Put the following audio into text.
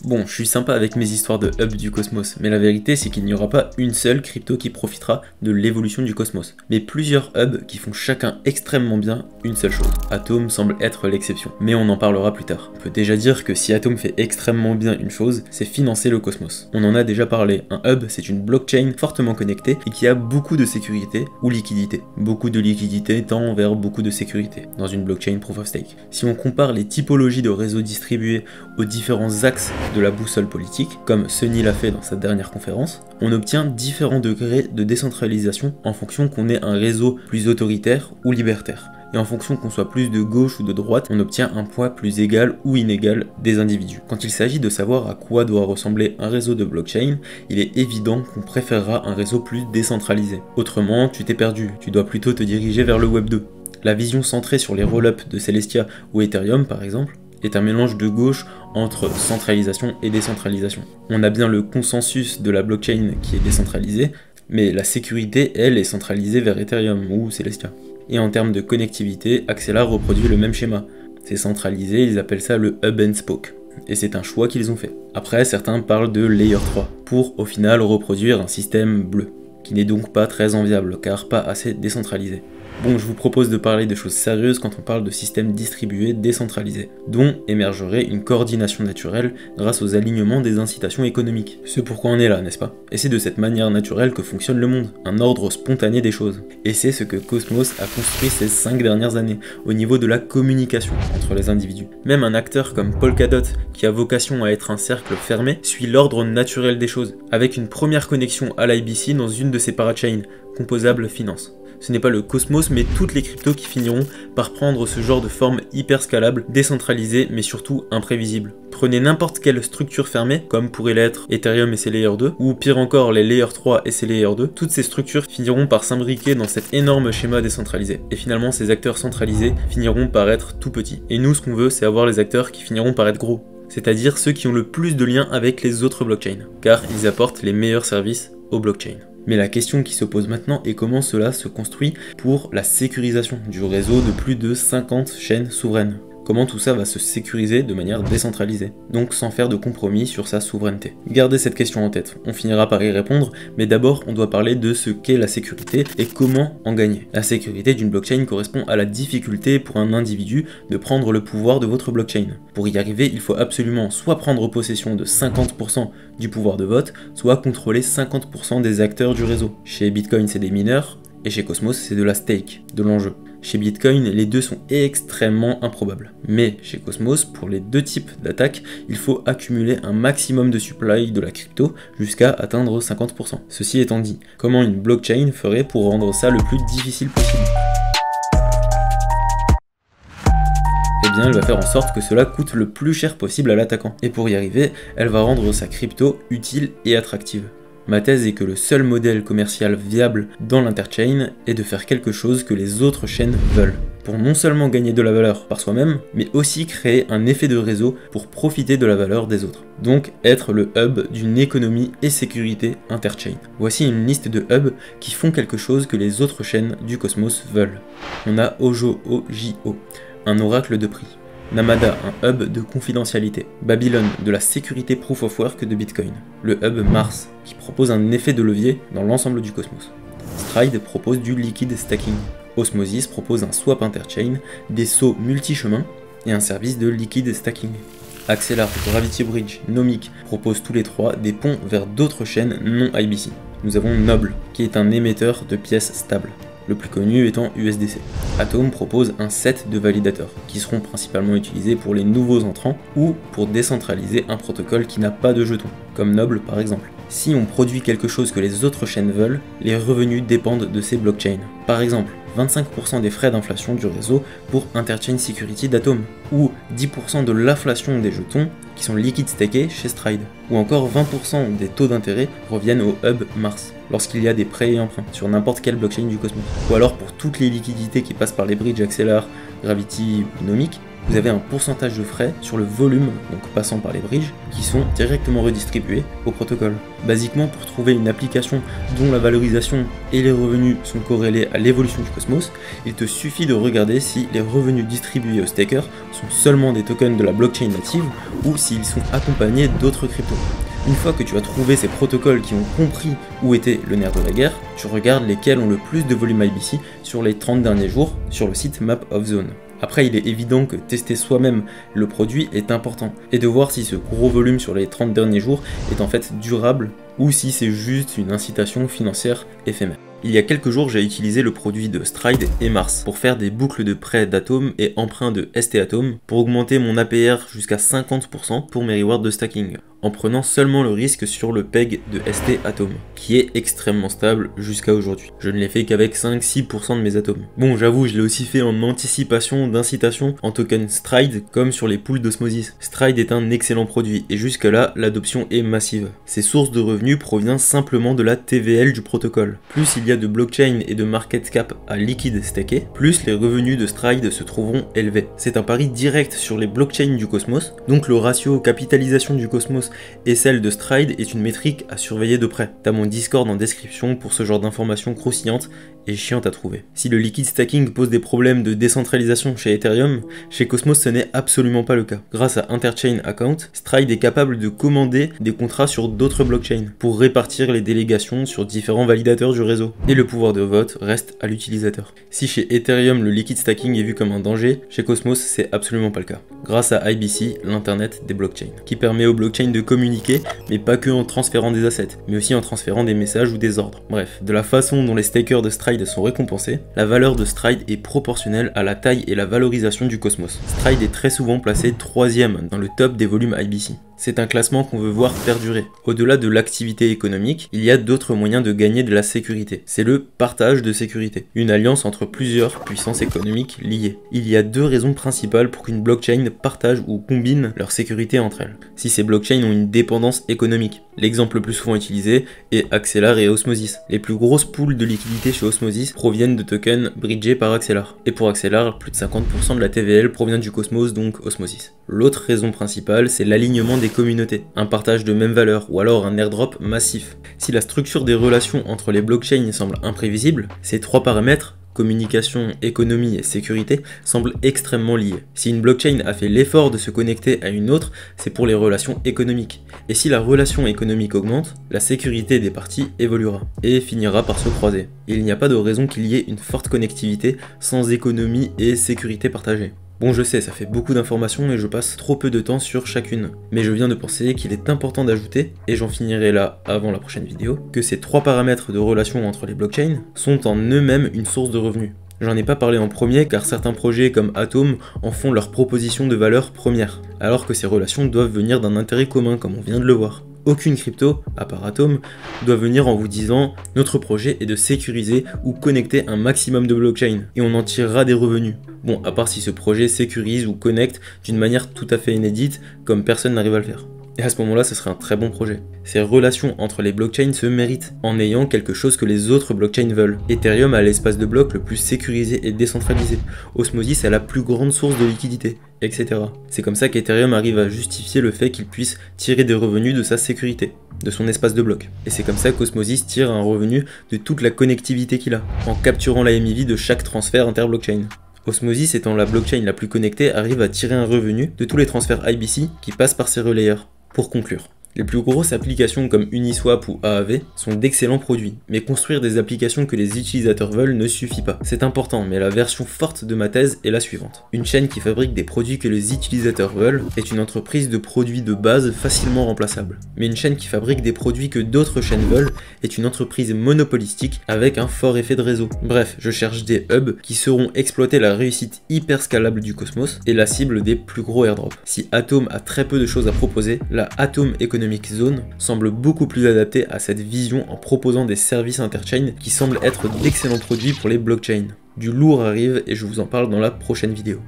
Bon, je suis sympa avec mes histoires de hub du cosmos, mais la vérité c'est qu'il n'y aura pas une seule crypto qui profitera de l'évolution du cosmos, mais plusieurs hubs qui font chacun extrêmement bien une seule chose. Atom semble être l'exception, mais on en parlera plus tard. On peut déjà dire que si Atom fait extrêmement bien une chose, c'est financer le cosmos. On en a déjà parlé, un hub c'est une blockchain fortement connectée et qui a beaucoup de sécurité ou liquidité. Beaucoup de liquidité tend vers beaucoup de sécurité dans une blockchain proof of stake. Si on compare les typologies de réseaux distribués aux différents axes de la boussole politique, comme Sunny l'a fait dans sa dernière conférence, on obtient différents degrés de décentralisation en fonction qu'on ait un réseau plus autoritaire ou libertaire. Et en fonction qu'on soit plus de gauche ou de droite, on obtient un poids plus égal ou inégal des individus. Quand il s'agit de savoir à quoi doit ressembler un réseau de blockchain, il est évident qu'on préférera un réseau plus décentralisé. Autrement, tu t'es perdu, tu dois plutôt te diriger vers le Web 2. La vision centrée sur les roll-ups de Celestia ou Ethereum par exemple, est un mélange de gauche entre centralisation et décentralisation. On a bien le consensus de la blockchain qui est décentralisé, mais la sécurité, elle, est centralisée vers Ethereum ou Celestia. Et en termes de connectivité, Axelar reproduit le même schéma. C'est centralisé, ils appellent ça le hub and spoke. Et c'est un choix qu'ils ont fait. Après, certains parlent de Layer 3, pour au final reproduire un système bleu, qui n'est donc pas très enviable, car pas assez décentralisé. Bon, je vous propose de parler de choses sérieuses quand on parle de systèmes distribués décentralisés, dont émergerait une coordination naturelle grâce aux alignements des incitations économiques. C'est pourquoi on est là, n'est-ce pas? Et c'est de cette manière naturelle que fonctionne le monde, un ordre spontané des choses. Et c'est ce que Cosmos a construit ces 5 dernières années, au niveau de la communication entre les individus. Même un acteur comme Polkadot, qui a vocation à être un cercle fermé, suit l'ordre naturel des choses, avec une première connexion à l'IBC dans une de ses parachains, Composable Finance. Ce n'est pas le cosmos, mais toutes les cryptos qui finiront par prendre ce genre de forme hyper scalable, décentralisée, mais surtout imprévisible. Prenez n'importe quelle structure fermée, comme pourrait l'être Ethereum et ses Layer 2, ou pire encore les Layer 3 et ses Layer 2, toutes ces structures finiront par s'imbriquer dans cet énorme schéma décentralisé. Et finalement, ces acteurs centralisés finiront par être tout petits. Et nous, ce qu'on veut, c'est avoir les acteurs qui finiront par être gros. C'est-à-dire ceux qui ont le plus de liens avec les autres blockchains, car ils apportent les meilleurs services aux blockchains. Mais la question qui se pose maintenant est comment cela se construit pour la sécurisation du réseau de plus de 50 chaînes souveraines. Comment tout ça va se sécuriser de manière décentralisée, donc sans faire de compromis sur sa souveraineté. Gardez cette question en tête, on finira par y répondre, mais d'abord on doit parler de ce qu'est la sécurité et comment en gagner. La sécurité d'une blockchain correspond à la difficulté pour un individu de prendre le pouvoir de votre blockchain. Pour y arriver, il faut absolument soit prendre possession de 50% du pouvoir de vote, soit contrôler 50% des acteurs du réseau. Chez Bitcoin, c'est des mineurs, et chez Cosmos, c'est de la stake, de l'enjeu. Chez Bitcoin, les deux sont extrêmement improbables. Mais chez Cosmos, pour les deux types d'attaques, il faut accumuler un maximum de supply de la crypto jusqu'à atteindre 50%. Ceci étant dit, comment une blockchain ferait pour rendre ça le plus difficile possible? Eh bien, elle va faire en sorte que cela coûte le plus cher possible à l'attaquant. Et pour y arriver, elle va rendre sa crypto utile et attractive. Ma thèse est que le seul modèle commercial viable dans l'interchain est de faire quelque chose que les autres chaînes veulent, pour non seulement gagner de la valeur par soi-même, mais aussi créer un effet de réseau pour profiter de la valeur des autres. Donc être le hub d'une économie et sécurité interchain. Voici une liste de hubs qui font quelque chose que les autres chaînes du cosmos veulent. On a Ojo, OJO, un oracle de prix. Namada, un hub de confidentialité. Babylon, de la sécurité proof of work de Bitcoin. Le hub Mars, qui propose un effet de levier dans l'ensemble du cosmos. Stride propose du liquid stacking. Osmosis propose un swap interchain, des sauts multi-chemins et un service de liquid stacking. Axelar, Gravity Bridge, Nomic proposent tous les trois des ponts vers d'autres chaînes non IBC. Nous avons Noble, qui est un émetteur de pièces stables, le plus connu étant USDC. Atom propose un set de validateurs, qui seront principalement utilisés pour les nouveaux entrants ou pour décentraliser un protocole qui n'a pas de jetons, comme Noble par exemple. Si on produit quelque chose que les autres chaînes veulent, les revenus dépendent de ces blockchains. Par exemple, 25% des frais d'inflation du réseau pour Interchain Security d'Atom, ou 10% de l'inflation des jetons qui sont liquid stakés chez Stride, ou encore 20% des taux d'intérêt reviennent au hub Mars, lorsqu'il y a des prêts et emprunts sur n'importe quelle blockchain du cosmos. Ou alors pour toutes les liquidités qui passent par les bridges Axelar, Gravity ou Nomic, vous avez un pourcentage de frais sur le volume, donc passant par les bridges, qui sont directement redistribués au protocole. Basiquement, pour trouver une application dont la valorisation et les revenus sont corrélés à l'évolution du Cosmos, il te suffit de regarder si les revenus distribués aux stakers sont seulement des tokens de la blockchain native ou s'ils sont accompagnés d'autres cryptos. Une fois que tu as trouvé ces protocoles qui ont compris où était le nerf de la guerre, tu regardes lesquels ont le plus de volume IBC sur les 30 derniers jours sur le site Map of Zone. Après, il est évident que tester soi-même le produit est important, et de voir si ce gros volume sur les 30 derniers jours est en fait durable, ou si c'est juste une incitation financière éphémère. Il y a quelques jours, j'ai utilisé le produit de Stride et Mars pour faire des boucles de prêt d'Atom et emprunts de ST Atom pour augmenter mon APR jusqu'à 50% pour mes rewards de stacking, en prenant seulement le risque sur le PEG de ST Atom, qui est extrêmement stable jusqu'à aujourd'hui. Je ne l'ai fait qu'avec 5-6% de mes atomes. Bon, j'avoue, je l'ai aussi fait en anticipation d'incitation en token Stride, comme sur les pools d'Osmosis. Stride est un excellent produit, et jusque là, l'adoption est massive. Ses sources de revenus proviennent simplement de la TVL du protocole. Plus il y a de blockchain et de market cap à liquide stacké, plus les revenus de Stride se trouveront élevés. C'est un pari direct sur les blockchains du Cosmos, donc le ratio capitalisation du Cosmos et celle de Stride est une métrique à surveiller de près. T'as mon Discord en description pour ce genre d'informations croustillantes et chiantes à trouver. Si le liquid stacking pose des problèmes de décentralisation chez Ethereum, chez Cosmos ce n'est absolument pas le cas. Grâce à Interchain Account, Stride est capable de commander des contrats sur d'autres blockchains pour répartir les délégations sur différents validateurs du réseau. Et le pouvoir de vote reste à l'utilisateur. Si chez Ethereum le liquid stacking est vu comme un danger, chez Cosmos c'est absolument pas le cas. Grâce à IBC, l'internet des blockchains, qui permet aux blockchains de communiquer, mais pas que en transférant des assets, mais aussi en transférant des messages ou des ordres. Bref, de la façon dont les stakers de Stride sont récompensés, la valeur de Stride est proportionnelle à la taille et la valorisation du Cosmos. Stride est très souvent placé 3e dans le top des volumes IBC. C'est un classement qu'on veut voir perdurer. Au-delà de l'activité économique, il y a d'autres moyens de gagner de la sécurité. C'est le partage de sécurité, une alliance entre plusieurs puissances économiques liées. Il y a deux raisons principales pour qu'une blockchain partage ou combine leur sécurité entre elles. Si ces blockchains ont une dépendance économique, l'exemple le plus souvent utilisé est Axelar et Osmosis. Les plus grosses pools de liquidité chez Osmosis proviennent de tokens bridgés par Axelar. Et pour Axelar, plus de 50% de la TVL provient du Cosmos, donc Osmosis. L'autre raison principale, c'est l'alignement des communautés, un partage de mêmes valeurs ou alors un airdrop massif. Si la structure des relations entre les blockchains semble imprévisible, ces trois paramètres, communication, économie et sécurité, semblent extrêmement liés. Si une blockchain a fait l'effort de se connecter à une autre, c'est pour les relations économiques. Et si la relation économique augmente, la sécurité des parties évoluera et finira par se croiser. Il n'y a pas de raison qu'il y ait une forte connectivité sans économie et sécurité partagée. Bon, je sais, ça fait beaucoup d'informations et je passe trop peu de temps sur chacune, mais je viens de penser qu'il est important d'ajouter, et j'en finirai là avant la prochaine vidéo, que ces trois paramètres de relation entre les blockchains sont en eux-mêmes une source de revenus. J'en ai pas parlé en premier car certains projets comme Atom en font leur proposition de valeur première, alors que ces relations doivent venir d'un intérêt commun comme on vient de le voir. Aucune crypto, à part Atom, doit venir en vous disant « Notre projet est de sécuriser ou connecter un maximum de blockchains et on en tirera des revenus ». Bon, à part si ce projet sécurise ou connecte d'une manière tout à fait inédite, comme personne n'arrive à le faire. Et à ce moment-là, ce serait un très bon projet. Ces relations entre les blockchains se méritent, en ayant quelque chose que les autres blockchains veulent. Ethereum a l'espace de bloc le plus sécurisé et décentralisé. Osmosis a la plus grande source de liquidité, etc. C'est comme ça qu'Ethereum arrive à justifier le fait qu'il puisse tirer des revenus de sa sécurité, de son espace de bloc. Et c'est comme ça qu'Osmosis tire un revenu de toute la connectivité qu'il a, en capturant la MEV de chaque transfert inter-blockchain. Osmosis étant la blockchain la plus connectée arrive à tirer un revenu de tous les transferts IBC qui passent par ses relayeurs. Pour conclure, les plus grosses applications comme Uniswap ou Aave sont d'excellents produits, mais construire des applications que les utilisateurs veulent ne suffit pas. C'est important, mais la version forte de ma thèse est la suivante. Une chaîne qui fabrique des produits que les utilisateurs veulent est une entreprise de produits de base facilement remplaçable. Mais une chaîne qui fabrique des produits que d'autres chaînes veulent est une entreprise monopolistique avec un fort effet de réseau. Bref, je cherche des hubs qui sauront exploiter la réussite hyper scalable du Cosmos et la cible des plus gros airdrops. Si Atom a très peu de choses à proposer, la Atom Economic Zone semble beaucoup plus adaptée à cette vision en proposant des services interchain qui semblent être d'excellents produits pour les blockchains. Du lourd arrive et je vous en parle dans la prochaine vidéo.